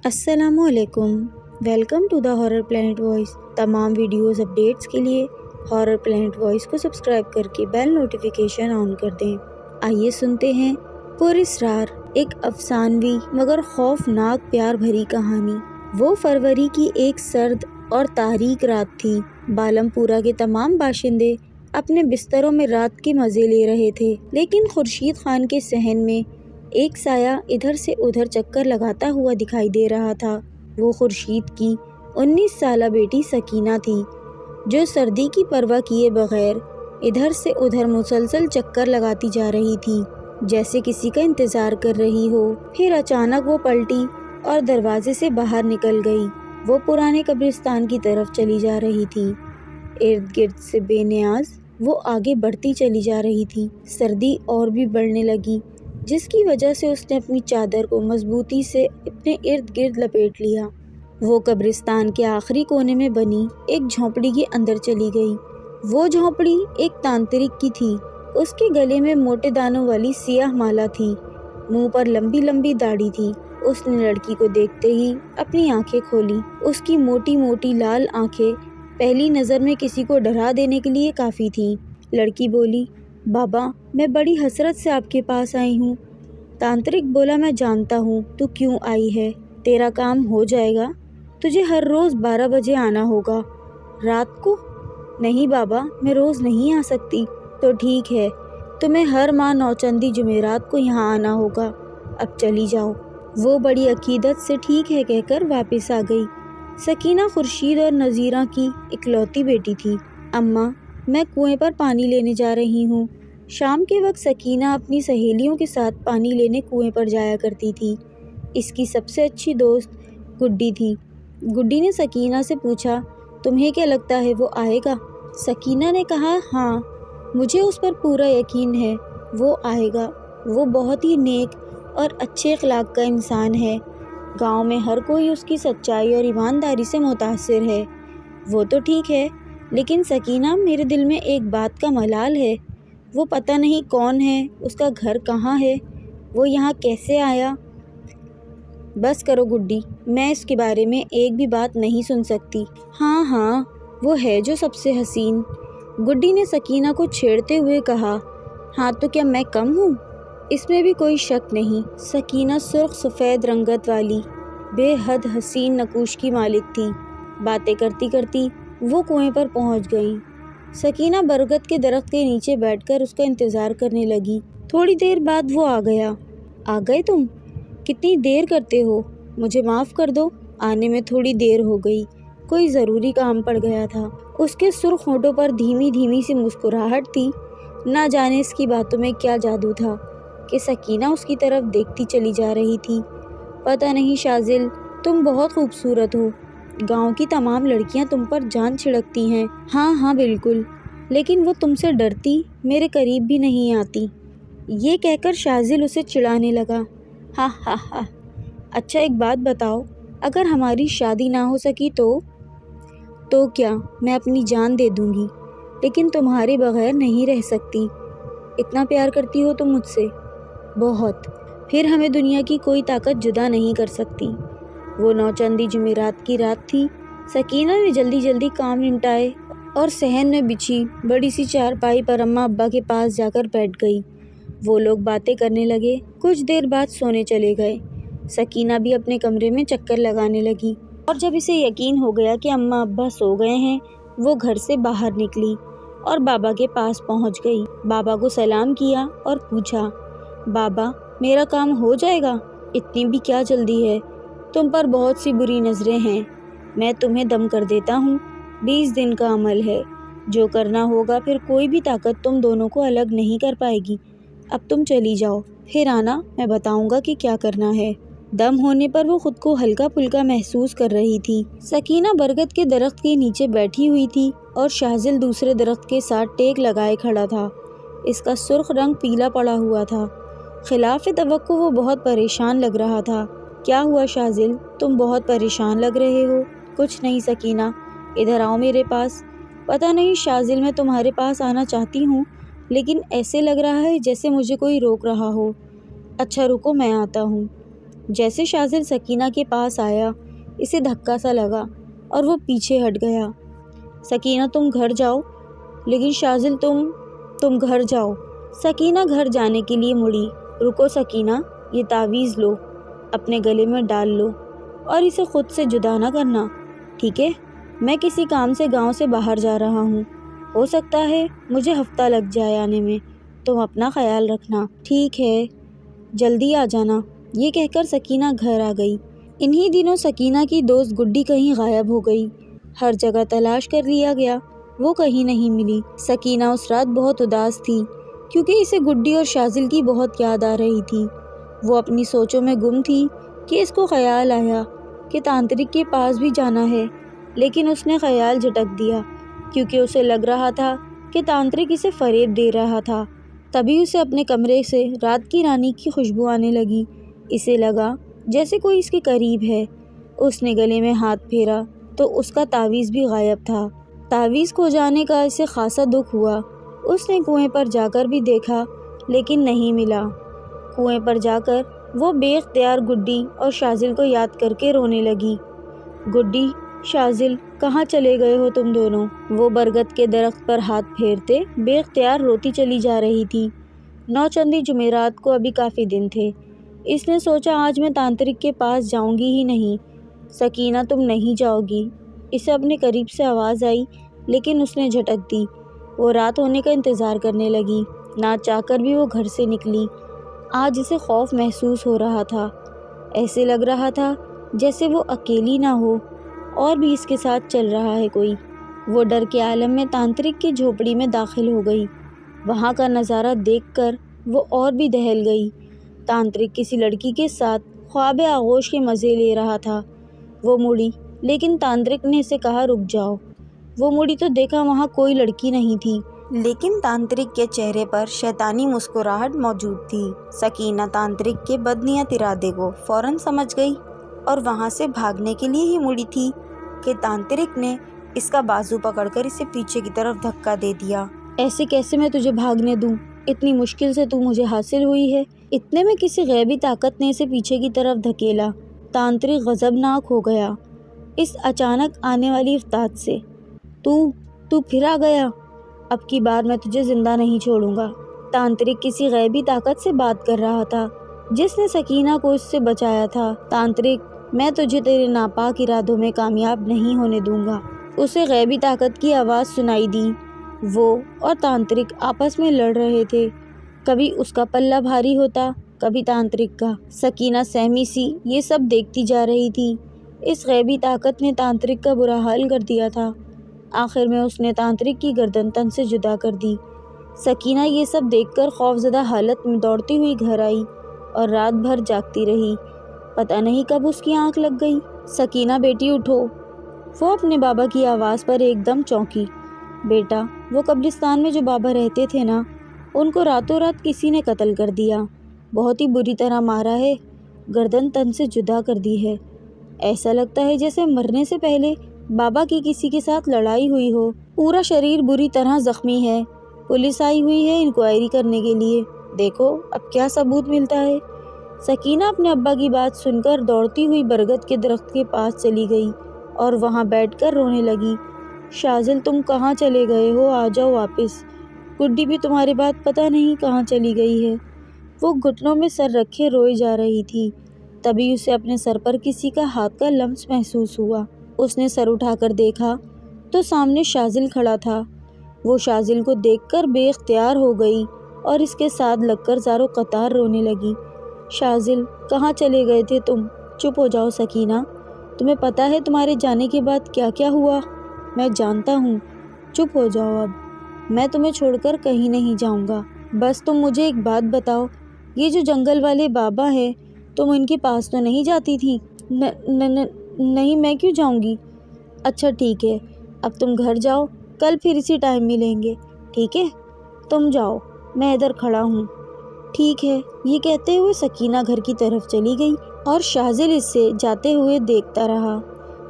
السلام علیکم، welcome to the Horror Planet Voice. تمام ویڈیوز اپڈیٹس کے لیے ہارر پلینٹ وائس کو سبسکرائب کر کے بیل نوٹیفیکیشن آن کر دیں۔ آئیے سنتے ہیں پراسرار ایک افسانوی مگر خوفناک پیار بھری کہانی۔ وہ فروری کی ایک سرد اور تاریک رات تھی۔ بالم پورہ کے تمام باشندے اپنے بستروں میں رات کے مزے لے رہے تھے، لیکن خورشید خان کے صحن میں ایک سایہ ادھر سے ادھر چکر لگاتا ہوا دکھائی دے رہا تھا۔ وہ خورشید کی 19 سالہ بیٹی سکینہ تھی، جو سردی کی پرواہ کیے بغیر ادھر سے ادھر مسلسل چکر لگاتی جا رہی تھی، جیسے کسی کا انتظار کر رہی ہو۔ پھر اچانک وہ پلٹی اور دروازے سے باہر نکل گئی۔ وہ پرانے قبرستان کی طرف چلی جا رہی تھی۔ ارد گرد سے بے نیاز وہ آگے بڑھتی چلی جا رہی تھی۔ سردی اور بھی بڑھنے لگی، جس کی وجہ سے اس نے اپنی چادر کو مضبوطی سے اپنے ارد گرد لپیٹ لیا۔ وہ قبرستان کے آخری کونے میں بنی ایک جھونپڑی کے اندر چلی گئی۔ وہ جھونپڑی ایک تانترک کی تھی۔ اس کے گلے میں موٹے دانوں والی سیاہ مالا تھی، منہ پر لمبی لمبی داڑھی تھی۔ اس نے لڑکی کو دیکھتے ہی اپنی آنکھیں کھولی۔ اس کی موٹی موٹی لال آنکھیں پہلی نظر میں کسی کو ڈرا دینے کے لیے کافی تھیں۔ لڑکی بولی، بابا، میں بڑی حسرت سے آپ کے پاس آئی ہوں۔ تانترک بولا، میں جانتا ہوں تو کیوں آئی ہے۔ تیرا کام ہو جائے گا۔ تجھے ہر روز 12 بجے آنا ہوگا۔ رات کو؟ نہیں بابا، میں روز نہیں آ سکتی۔ تو ٹھیک ہے، تمہیں ہر ماہ نوچندی جمعرات کو یہاں آنا ہوگا۔ اب چلی جاؤ۔ وہ بڑی عقیدت سے ٹھیک ہے کہہ کر واپس آ گئی۔ سکینہ خورشید اور نذیرہ کی اکلوتی بیٹی تھی۔ اماں، میں کنویں پر پانی لینے جا رہی ہوں۔ شام کے وقت سکینہ اپنی سہیلیوں کے ساتھ پانی لینے کنویں پر جایا کرتی تھی۔ اس کی سب سے اچھی دوست گڈی تھی۔ گڈی نے سکینہ سے پوچھا، تمہیں کیا لگتا ہے وہ آئے گا؟ سکینہ نے کہا، ہاں، مجھے اس پر پورا یقین ہے، وہ آئے گا۔ وہ بہت ہی نیک اور اچھے اخلاق کا انسان ہے۔ گاؤں میں ہر کوئی اس کی سچائی اور ایمانداری سے متاثر ہے۔ وہ تو ٹھیک ہے، لیکن سکینہ، میرے دل میں ایک بات کا ملال ہے۔ وہ پتہ نہیں کون ہے، اس کا گھر کہاں ہے، وہ یہاں کیسے آیا؟ بس کرو گڈی، میں اس کے بارے میں ایک بھی بات نہیں سن سکتی۔ ہاں ہاں، وہ ہے جو سب سے حسین۔ گڈی نے سکینہ کو چھیڑتے ہوئے کہا۔ ہاں تو کیا میں کم ہوں؟ اس میں بھی کوئی شک نہیں۔ سکینہ سرخ سفید رنگت والی بے حد حسین نقوش کی مالک تھی۔ باتیں کرتی کرتی وہ کنویں پر پہنچ گئیں۔ سکینہ برگد کے درخت کے نیچے بیٹھ کر اس کا انتظار کرنے لگی۔ تھوڑی دیر بعد وہ آ گیا۔ آ گئے تم؟ کتنی دیر کرتے ہو؟ مجھے معاف کر دو، آنے میں تھوڑی دیر ہو گئی، کوئی ضروری کام پڑ گیا تھا۔ اس کے سرخ ہونٹوں پر دھیمی دھیمی سی مسکراہٹ تھی۔ نہ جانے اس کی باتوں میں کیا جادو تھا کہ سکینہ اس کی طرف دیکھتی چلی جا رہی تھی۔ پتہ نہیں شاذل، تم بہت خوبصورت ہو۔ گاؤں کی تمام لڑکیاں تم پر جان چھڑکتی ہیں۔ ہاں ہاں بالکل، لیکن وہ تم سے ڈرتی میرے قریب بھی نہیں آتی۔ یہ کہہ کر شاذل اسے چڑھانے لگا۔ ہاں ہاں ہاں، اچھا ایک بات بتاؤ، اگر ہماری شادی نہ ہو سکی تو کیا؟ میں اپنی جان دے دوں گی، لیکن تمہارے بغیر نہیں رہ سکتی۔ اتنا پیار کرتی ہو تم مجھ سے؟ بہت۔ پھر ہمیں دنیا کی کوئی طاقت جدا نہیں کر سکتی۔ وہ نوچندی جمعرات کی رات تھی۔ سکینہ نے جلدی جلدی کام نمٹائے اور صحن میں بچھی بڑی سی چارپائی پر اماں ابا کے پاس جا کر بیٹھ گئی۔ وہ لوگ باتیں کرنے لگے۔ کچھ دیر بعد سونے چلے گئے۔ سکینہ بھی اپنے کمرے میں چکر لگانے لگی، اور جب اسے یقین ہو گیا کہ اماں ابا سو گئے ہیں، وہ گھر سے باہر نکلی اور بابا کے پاس پہنچ گئی۔ بابا کو سلام کیا اور پوچھا، بابا، میرا کام ہو جائے گا؟ اتنی بھی کیا جلدی ہے؟ تم پر بہت سی بری نظریں ہیں، میں تمہیں دم کر دیتا ہوں۔ 20 دن کا عمل ہے، جو کرنا ہوگا، پھر کوئی بھی طاقت تم دونوں کو الگ نہیں کر پائے گی۔ اب تم چلی جاؤ، پھر آنا، میں بتاؤں گا کہ کیا کرنا ہے۔ دم ہونے پر وہ خود کو ہلکا پھلکا محسوس کر رہی تھی۔ سکینہ برگد کے درخت کے نیچے بیٹھی ہوئی تھی اور شاذل دوسرے درخت کے ساتھ ٹیک لگائے کھڑا تھا۔ اس کا سرخ رنگ پیلا پڑا ہوا تھا۔ خلاف توقع وہ بہت پریشان لگ رہا تھا۔ کیا ہوا شاذل، تم بہت پریشان لگ رہے ہو؟ کچھ نہیں سکینہ، ادھر آؤ میرے پاس۔ پتہ نہیں شاذل، میں تمہارے پاس آنا چاہتی ہوں، لیکن ایسے لگ رہا ہے جیسے مجھے کوئی روک رہا ہو۔ اچھا رکو، میں آتا ہوں۔ جیسے شازل سکینہ کے پاس آیا اسے دھکا سا لگا اور وہ پیچھے ہٹ گیا۔ سکینہ تم گھر جاؤ، لیکن شازل تم گھر جاؤ۔ سکینہ گھر جانے کے لیے مڑی۔ رکو سکینہ، یہ تعویذ لو، اپنے گلے میں ڈال لو اور اسے خود سے جدا نہ کرنا، ٹھیک ہے؟ میں کسی کام سے گاؤں سے باہر جا رہا ہوں، ہو سکتا ہے مجھے ہفتہ لگ جائے آنے میں، تم اپنا خیال رکھنا، ٹھیک ہے؟ جلدی آ جانا۔ یہ کہہ کر سکینہ گھر آ گئی۔ انہی دنوں سکینہ کی دوست گڈی کہیں غائب ہو گئی۔ ہر جگہ تلاش کر لیا گیا، وہ کہیں نہیں ملی۔ سکینہ اس رات بہت اداس تھی کیونکہ اسے گڈی اور شازل کی بہت یاد آ رہی تھی۔ وہ اپنی سوچوں میں گم تھی کہ اس کو خیال آیا کہ تانترک کے پاس بھی جانا ہے، لیکن اس نے خیال جھٹک دیا کیونکہ اسے لگ رہا تھا کہ تانترک اسے فریب دے رہا تھا۔ تبھی اسے اپنے کمرے سے رات کی رانی کی خوشبو آنے لگی۔ اسے لگا جیسے کوئی اس کے قریب ہے۔ اس نے گلے میں ہاتھ پھیرا تو اس کا تعویذ بھی غائب تھا۔ تعویذ کھو جانے کا اسے خاصا دکھ ہوا۔ اس نے کنویں پر جا کر بھی دیکھا لیکن نہیں ملا۔ کنویں پر جا کر وہ بے اختیار گڈی اور شازل کو یاد کر کے رونے لگی۔ گڈی، شازل، کہاں چلے گئے ہو تم دونوں؟ وہ برگد کے درخت پر ہاتھ پھیرتے بے اختیار روتی چلی جا رہی تھی۔ نوچندی جمعرات کو ابھی کافی دن تھے۔ اس نے سوچا آج میں تانترک کے پاس جاؤں گی ہی نہیں۔ سکینہ تم نہیں جاؤ گی؟ اسے اپنے قریب سے آواز آئی لیکن اس نے جھٹک دی۔ وہ رات ہونے کا انتظار کرنے لگی۔ نہ چاہ کر بھی وہ گھر سے نکلی۔ آج اسے خوف محسوس ہو رہا تھا۔ ایسے لگ رہا تھا جیسے وہ اکیلی نہ ہو اور بھی اس کے ساتھ چل رہا ہے کوئی۔ وہ ڈر کے عالم میں تانترک کی جھوپڑی میں داخل ہو گئی۔ وہاں کا نظارہ دیکھ کر وہ اور بھی دہل گئی۔ تانترک کسی لڑکی کے ساتھ خواب آغوش کے مزے لے رہا تھا۔ وہ مڑی لیکن تانترک نے اسے کہا رک جاؤ۔ وہ مڑی تو دیکھا وہاں کوئی لڑکی نہیں تھی، لیکن تانترک کے چہرے پر شیطانی مسکراہٹ موجود تھی۔ سکینہ تانترک کے بدنیت ارادے کو فوراً سمجھ گئی اور وہاں سے بھاگنے کے لیے ہی مڑی تھی کہ تانترک نے اس کا بازو پکڑ کر اسے پیچھے کی طرف دھکا دے دیا۔ ایسے کیسے میں تجھے بھاگنے دوں؟ اتنی مشکل سے تو مجھے حاصل ہوئی ہے۔ اتنے میں کسی غیبی طاقت نے اسے پیچھے کی طرف دھکیلا۔ تانترک غضبناک ہو گیا اس اچانک آنے والی افتاد سے۔ تو پھر آ گیا؟ اب کی بار میں تجھے زندہ نہیں چھوڑوں گا۔ تانترک کسی غیبی طاقت سے بات کر رہا تھا جس نے سکینہ کو اس سے بچایا تھا۔ تانترک، میں تجھے تیرے ناپاک ارادوں میں کامیاب نہیں ہونے دوں گا۔ اسے غیبی طاقت کی آواز سنائی دی۔ وہ اور تانترک آپس میں لڑ رہے تھے۔ کبھی اس کا پلہ بھاری ہوتا، کبھی تانترک کا۔ سکینہ سہمی سی یہ سب دیکھتی جا رہی تھی۔ اس غیبی طاقت نے تانترک کا برا حال کر دیا تھا۔ آخر میں اس نے تانترک کی گردن تن سے جدا کر دی۔ سکینہ یہ سب دیکھ کر خوفزدہ حالت میں دوڑتی ہوئی گھر آئی اور رات بھر جاگتی رہی۔ پتہ نہیں کب اس کی آنکھ لگ گئی۔ سکینہ بیٹی اٹھو۔ وہ اپنے بابا کی آواز پر ایک دم چونکی۔ بیٹا، وہ قبرستان میں جو بابا رہتے تھے نا، ان کو راتوں رات کسی نے قتل کر دیا۔ بہت ہی بری طرح مارا ہے، گردن تن سے جدا کر دی ہے۔ ایسا لگتا ہے جیسے مرنے سے پہلے بابا کی کسی کے ساتھ لڑائی ہوئی ہو۔ پورا شریر بری طرح زخمی ہے۔ پولیس آئی ہوئی ہے انکوائری کرنے کے لیے۔ دیکھو اب کیا ثبوت ملتا ہے۔ سکینہ اپنے ابا کی بات سن کر دوڑتی ہوئی برگد کے درخت کے پاس چلی گئی اور وہاں بیٹھ کر رونے لگی۔ شازل تم کہاں چلے گئے ہو؟ آ جاؤ واپس۔ گڈی بھی تمہارے بعد پتہ نہیں کہاں چلی گئی ہے۔ وہ گھٹنوں میں سر رکھے روئی جا رہی تھی۔ تبھی اسے اپنے سر پر کسی کا ہاتھ کا لمس محسوس ہوا۔ اس نے سر اٹھا کر دیکھا تو سامنے شازل کھڑا تھا۔ وہ شازل کو دیکھ کر بے اختیار ہو گئی اور اس کے ساتھ لگ کر زاروں قطار رونے لگی۔ شازل، کہاں چلے گئے تھے تم؟ چپ ہو جاؤ سکینہ، تمہیں پتہ ہے تمہارے جانے کے بعد کیا کیا ہوا؟ میں جانتا ہوں، چپ ہو جاؤ اب، میں تمہیں چھوڑ کر کہیں نہیں جاؤں گا۔ بس تم مجھے ایک بات بتاؤ، یہ جو جنگل والے بابا ہیں، تم ان کے پاس تو نہیں جاتی تھی؟ نہیں، میں کیوں جاؤں گی؟ اچھا ٹھیک ہے، اب تم گھر جاؤ، کل پھر اسی ٹائم ملیں گے، ٹھیک ہے؟ تم جاؤ، میں ادھر کھڑا ہوں۔ ٹھیک ہے، یہ کہتے ہوئے سکینہ گھر کی طرف چلی گئی اور شازل اس سے جاتے ہوئے دیکھتا رہا،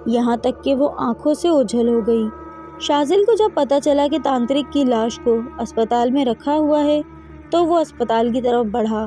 یہاں تک کہ وہ آنکھوں سے اوجھل ہو گئی۔ شازل کو جب پتہ چلا کہ تانترک کی لاش کو اسپتال میں رکھا ہوا ہے تو وہ اسپتال کی طرف بڑھا۔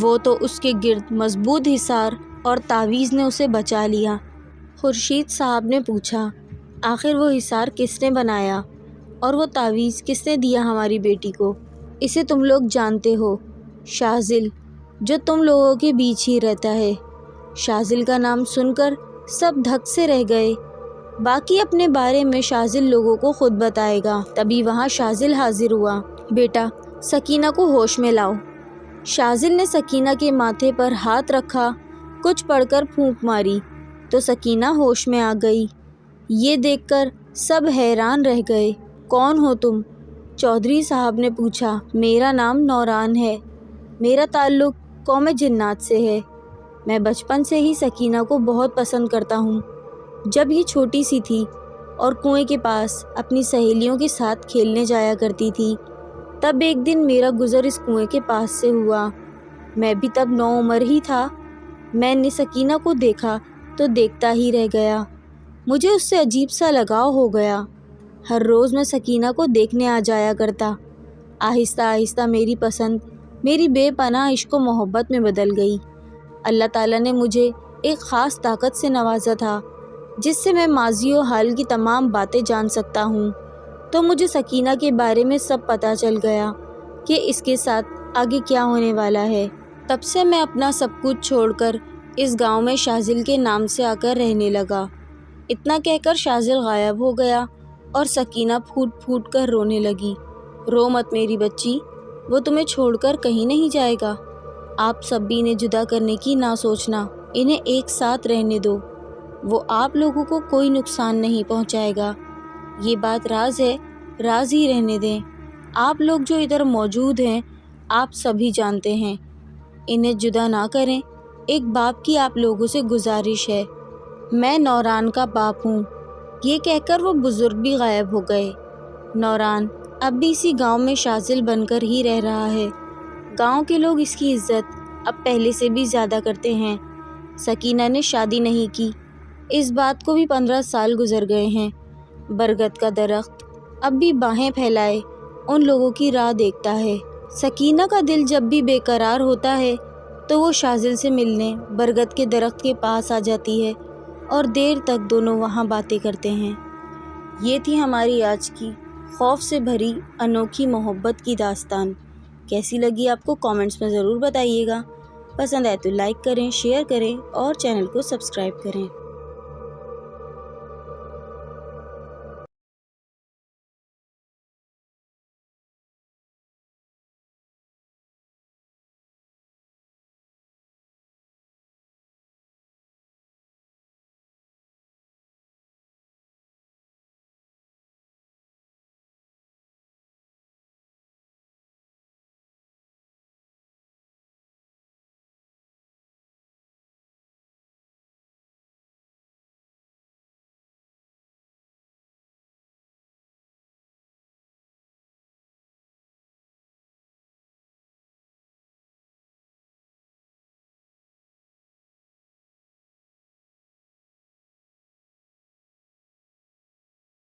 وہ تو اس کے گرد مضبوط حصار اور تعویذ نے اسے بچا لیا۔ خورشید صاحب نے پوچھا، آخر وہ حصار کس نے بنایا اور وہ تعویذ کس نے دیا ہماری بیٹی کو؟ اسے تم لوگ جانتے ہو، شاذل، جو تم لوگوں کے بیچ ہی رہتا ہے۔ شاذل کا نام سن کر سب دھک سے رہ گئے۔ باقی اپنے بارے میں شاذل لوگوں کو خود بتائے گا۔ تبھی وہاں شاذل حاضر ہوا۔ بیٹا، سکینہ کو ہوش میں لاؤ۔ شاذل نے سکینہ کے ماتھے پر ہاتھ رکھا، کچھ پڑھ کر پھونک ماری تو سکینہ ہوش میں آ گئی۔ یہ دیکھ کر سب حیران رہ گئے۔ کون ہو تم؟ چودھری صاحب نے پوچھا۔ میرا نام نوران ہے۔ میرا تعلق قوم جنات سے ہے۔ میں بچپن سے ہی سکینہ کو بہت پسند کرتا ہوں۔ جب یہ چھوٹی سی تھی اور کنویں کے پاس اپنی سہیلیوں کے ساتھ کھیلنے جایا کرتی تھی، تب ایک دن میرا گزر اس کنویں کے پاس سے ہوا۔ میں بھی تب نوعمر ہی تھا۔ میں نے سکینہ کو دیکھا تو دیکھتا ہی رہ گیا۔ مجھے اس سے عجیب سا لگاؤ ہو گیا۔ ہر روز میں سکینہ کو دیکھنے آ جایا کرتا۔ آہستہ آہستہ میری پسند میری بے پناہ عشق و محبت میں بدل گئی۔ اللہ تعالیٰ نے مجھے ایک خاص طاقت سے نوازا تھا، جس سے میں ماضی و حال کی تمام باتیں جان سکتا ہوں۔ تو مجھے سکینہ کے بارے میں سب پتہ چل گیا کہ اس کے ساتھ آگے کیا ہونے والا ہے۔ تب سے میں اپنا سب کچھ چھوڑ کر اس گاؤں میں شاذل کے نام سے آ کر رہنے لگا۔ اتنا کہہ کر شاذل غائب ہو گیا اور سکینہ پھوٹ پھوٹ کر رونے لگی۔ رو مت میری بچی، وہ تمہیں چھوڑ کر کہیں نہیں جائے گا۔ آپ سب بھی انہیں جدا کرنے کی نہ سوچنا، انہیں ایک ساتھ رہنے دو۔ وہ آپ لوگوں کو کوئی نقصان نہیں پہنچائے گا۔ یہ بات راز ہے، راز ہی رہنے دیں۔ آپ لوگ جو ادھر موجود ہیں، آپ سبھی جانتے ہیں۔ انہیں جدا نہ کریں۔ ایک باپ کی آپ لوگوں سے گزارش ہے۔ میں نوران کا باپ ہوں۔ یہ کہہ کر وہ بزرگ بھی غائب ہو گئے۔ نوران اب بھی اسی گاؤں میں شاذل بن کر ہی رہ رہا ہے۔ گاؤں کے لوگ اس کی عزت اب پہلے سے بھی زیادہ کرتے ہیں۔ سکینہ نے شادی نہیں کی۔ اس بات کو بھی 15 سال گزر گئے ہیں۔ برگد کا درخت اب بھی باہیں پھیلائے ان لوگوں کی راہ دیکھتا ہے۔ سکینہ کا دل جب بھی بے قرار ہوتا ہے تو وہ شاذل سے ملنے برگد کے درخت کے پاس آ جاتی ہے اور دیر تک دونوں وہاں باتیں کرتے ہیں۔ یہ تھی ہماری آج کی خوف سے بھری انوکھی محبت کی داستان۔ کیسی لگی آپ کو کامنٹس میں ضرور بتائیے گا۔ پسند آئے تو لائک کریں، شیئر کریں اور چینل کو سبسکرائب کریں۔